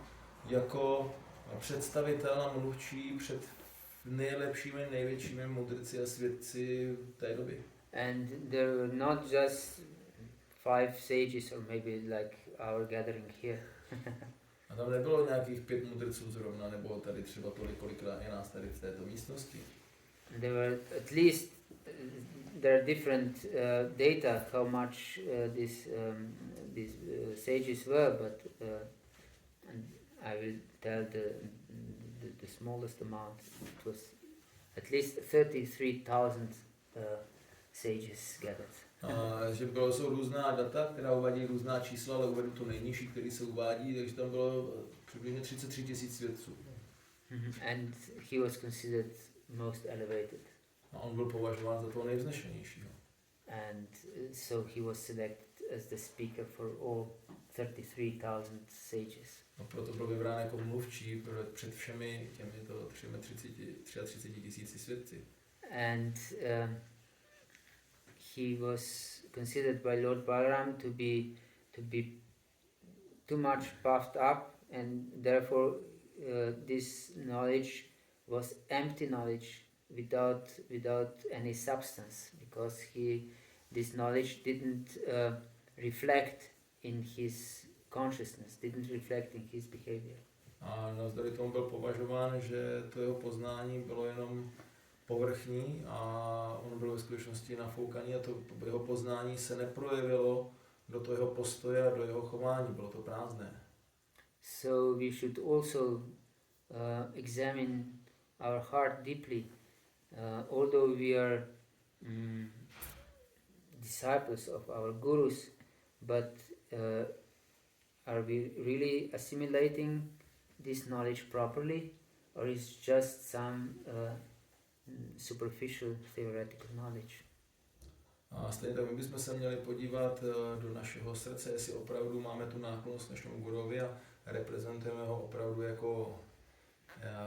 jako představitel a mluvčí před nejlepšími, největšími mudrci a svědci té doby. And there were not just 5 sages or maybe like our gathering here. A tam nebylo nějakých 5 mudrců zrovna, nebo tady třeba tolik, kolik je nás tady v této místnosti. There were at least there are different data how much these sages were, but and I will tell the smallest amount. It was at least 33,000 sages gathered. Že jsou různá data, která uvádí různá čísla, ale uvedu to nejnižší, který se uvádí, takže tam bylo přibližně 33 000 svědců. And he was considered most elevated. A on byl považován za toho nejvznešenějšího. And so he was selected as the speaker for all 33,000 sages. A proto byl vybrán jako mluvčí před všemi těmito 33 000 svědci. And he was considered by Lord Balaram to be too much puffed up, and therefore this knowledge was empty knowledge without any substance, because this knowledge didn't reflect in his consciousness, didn't reflect in his behavior. A navzdory tomu byl považován, že to jeho poznání bylo jenom povrchní a on byl ve skutečnosti nafoukaný a to jeho poznání se neprojevilo do toho jeho postoje a do jeho chování, bylo to prázdné. So we should also examine our heart deeply. Although we are disciples of our gurus, but are we really assimilating this knowledge properly, or is just some superficial theoretical knowledge? A stejně tak my bychom se měli podívat do našeho srdce, jestli opravdu máme tu náklonnost našemu gurovi a reprezentujeme ho opravdu jako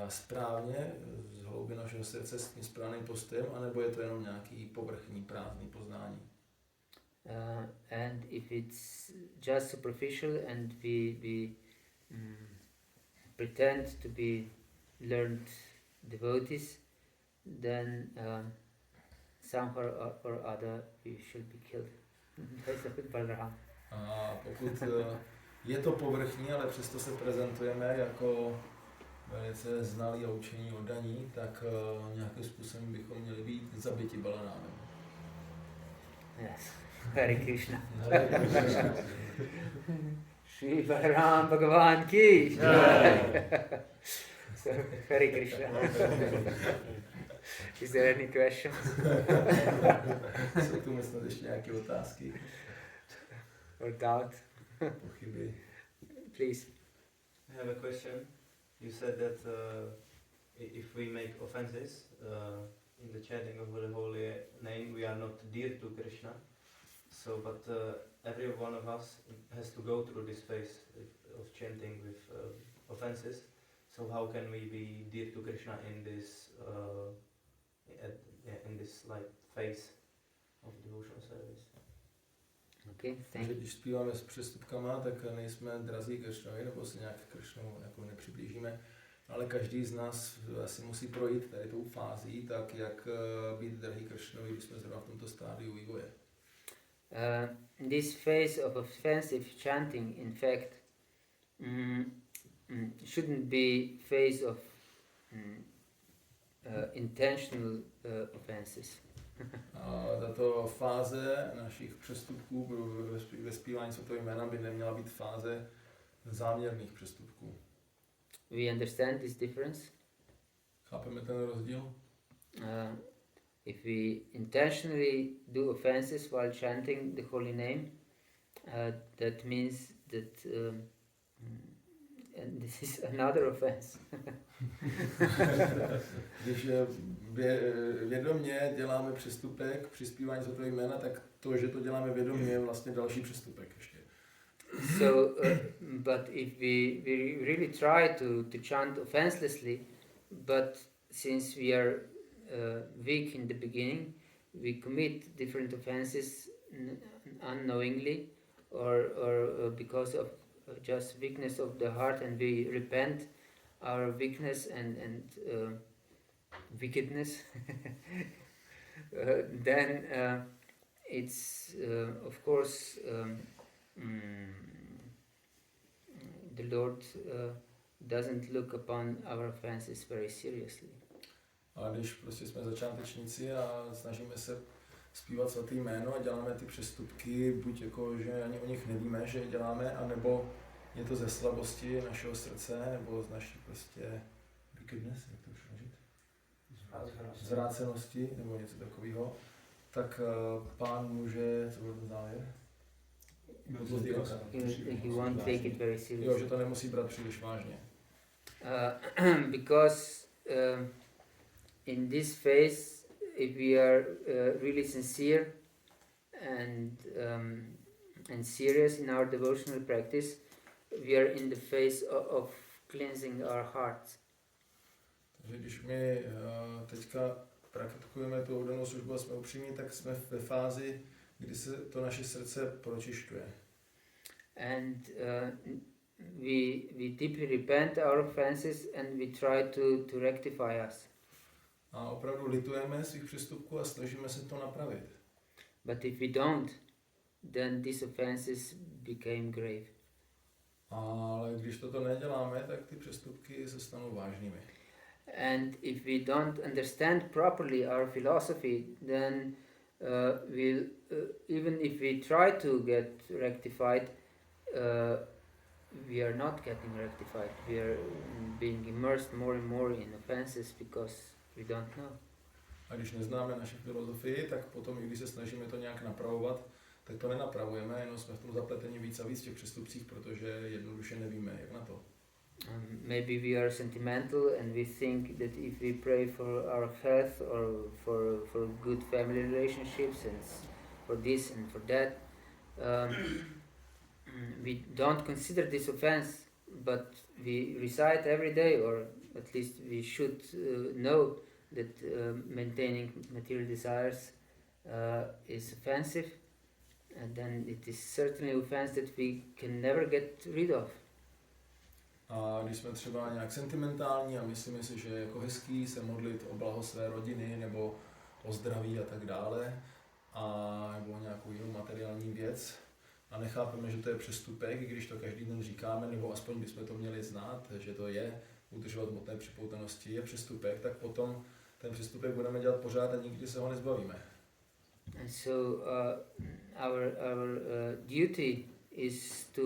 správně z hlouby našeho srdce s tím správným postojem, anebo je to jenom nějaký povrchní, prázdný poznání. And if it's just superficial and we pretend to be learned devotees, then somehow or other we should be killed. A pokud je to povrchní, ale přesto se prezentujeme jako velice znalí a učení oddaní, tak nějakým způsobem bychom měli být zabiti Balarámem. Yes. Hare Krishna. Shri Balarama Bhagavan ki. So, Hare Krishna. Is there any questions? Jsou tu snad ještě nějaké otázky? Or doubt? Pochyby? Please. I have a question. You said that if we make offenses in the chanting of the holy name, we are not dear to Krishna. So, but every one of us has to go through this phase of chanting with offenses. So, how can we be dear to Krishna in this like phase of devotional service? Okay, thank you. Když zpíváme s přestupkama, tak nejsme drazí Krishnovi, nebo se nějak k Krishnu jako nepřiblížíme, ale každý z nás asi musí projít tady tou fází, tak jak být drahý Krishnovi, když jsme zrovna v tomto stádiu vývoje. This phase of offensive chanting, in fact, shouldn't be phase of intentional offenses. A tato fáze našich přestupků ve zpívání svatého jména by neměla být fáze záměrných přestupků. We understand this difference? Chápeme ten rozdíl? If we intentionally do offenses while chanting the holy name, that means that and this is another offense. Když vědomě děláme přestupek při zpívání svatého jména, tak to, že to děláme vědomě, je vlastně další přestupek ještě. So, but if we really try to chant offenselessly, but since we are weak in the beginning, we commit different offenses unknowingly, or because of just weakness of the heart, and we repent our weakness and wickedness, then it's of course the Lord doesn't look upon our offenses very seriously. A když prostě jsme začátečníci a snažíme se zpívat svatý jméno a děláme ty přestupky, buď jako, že ani o nich nevíme, že je děláme, anebo je to ze slabosti našeho srdce nebo z naší prostě wickedness, jak to přeložit? Zvrácenosti nebo něco takového, tak Pán může, co byl ten závěr? He won't take it very Jo, seriously. že to nemusí brát příliš vážně. Because in this phase, if we are really sincere and serious in our devotional practice, we are in the phase of cleansing our hearts. Takže když my teďka praktikujeme tu oddanou službu a jsme upřímní, tak jsme ve fázi, kdy se to naše srdce pročišťuje. And we deeply repent our offenses and we try to rectify us. A opravdu litujeme svých přestupků a snažíme se to napravit. But if we don't, then these offenses became grave. Ale když toto neděláme, tak ty přestupky se stanou vážnými. And if we don't understand properly our philosophy, then even if we try to get rectified, we are not getting rectified. We are being immersed more and more in offenses because we don't know. A když neznáme naši filozofii, tak potom, i když se snažíme to nějak napravovat, tak to nenapravujeme, jenom jsme v tom zapleteni víc a víc v těch přestupcích, protože jednoduše nevíme, jak na to. Maybe we are sentimental and we think that if we pray for our health or for good family relationships and for this and for that, we don't consider this offense, but we recite every day, or at least we should know that maintaining material desires is offensive, and then it is certainly an offense that we can never get rid of. A když jsme třeba nějak sentimentální a myslíme si, že je jako hezký se modlit o blaho své rodiny nebo o zdraví a tak dále, a nebo o nějakou jinou materiální věc a nechápeme, že to je přestupek, i když to každý den říkáme, nebo aspoň bychom to měli znát, že to je udržovat hmotné připoutanosti, je přestupek, tak potom ten přestupek budeme dělat pořád a nikdy se ho nezbavíme. And so our duty is to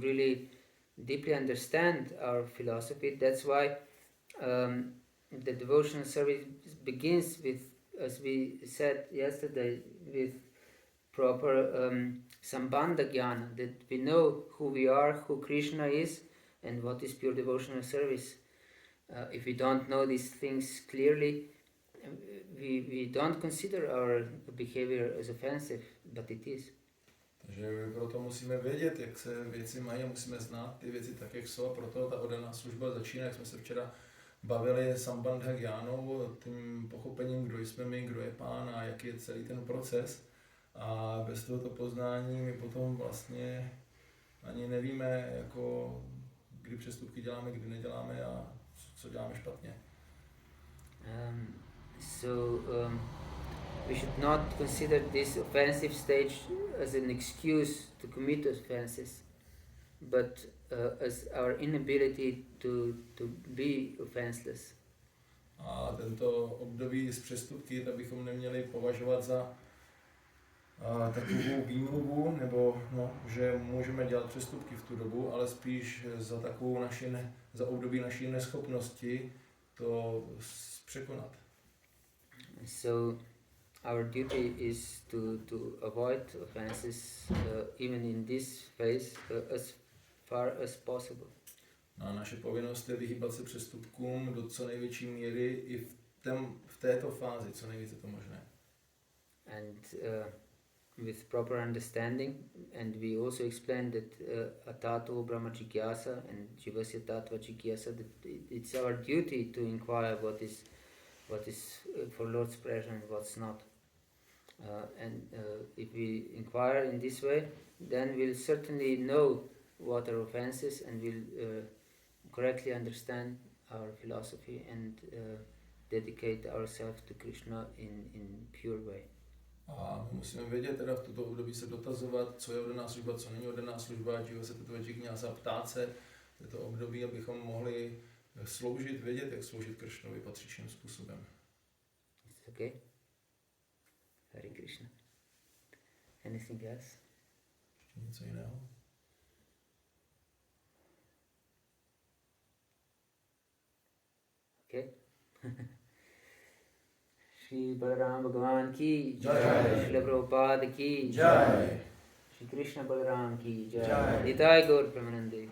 really deeply understand our philosophy. That's why the devotional service begins with, as we said yesterday, with proper sambandha jnana, that we know who we are, who Krishna is, and what is pure devotional service. If we don't know these things clearly, we don't consider our behavior as offensive, but it is. Takže proto musíme vědět, jak se věci mají a musíme znát ty věci tak, jak jsou, a proto ta oddaná služba začíná, jak jsme se včera bavili sambandha jnánou, tím pochopením, kdo jsme my, kdo je Pán a jaký je celý ten proces. A bez tohoto poznání my potom vlastně ani nevíme, jako, kdy přestupky děláme, kdy neděláme a co děláme špatně. We should not consider this offensive stage as an excuse to commit offenses, but as our inability to be offenseless. A tento období s přestupky, tak bychom neměli považovat za takovou výmluvu, nebo že můžeme dělat přestupky v tu dobu, ale spíš za takovou za období naší neschopnosti to překonat. So our duty is to avoid offenses even in this phase as far as possible. A naše povinnost je vyhýbat se přestupkům do co největší míry i v této fázi, co nejvíce to možné. And with proper understanding, and we also explained that atato brahma jigyasa and jivasya tattva jigyasa, that it's our duty to inquire what is for Lord's pleasure and what's not. And if we inquire in this way, then we'll certainly know what are offenses and we'll correctly understand our philosophy and dedicate ourselves to Krishna in pure way. A musíme vědět, teda v tuto období se dotazovat, co je oddaná služba, co není oddaná služba, čeho se tato jigyasa, ptát se v to období, abychom mohli sloužit, vědět, jak sloužit Krishnovi patřičným způsobem. Okay? Hare Krishna. Anything else? Ještě něco jiného? Okay. Shri Balaram Bhagavan ki Jai. Srila Prabhupada ki Jai. Shri Krishna Balaram ki Jai. Nitai Gaur Premanande.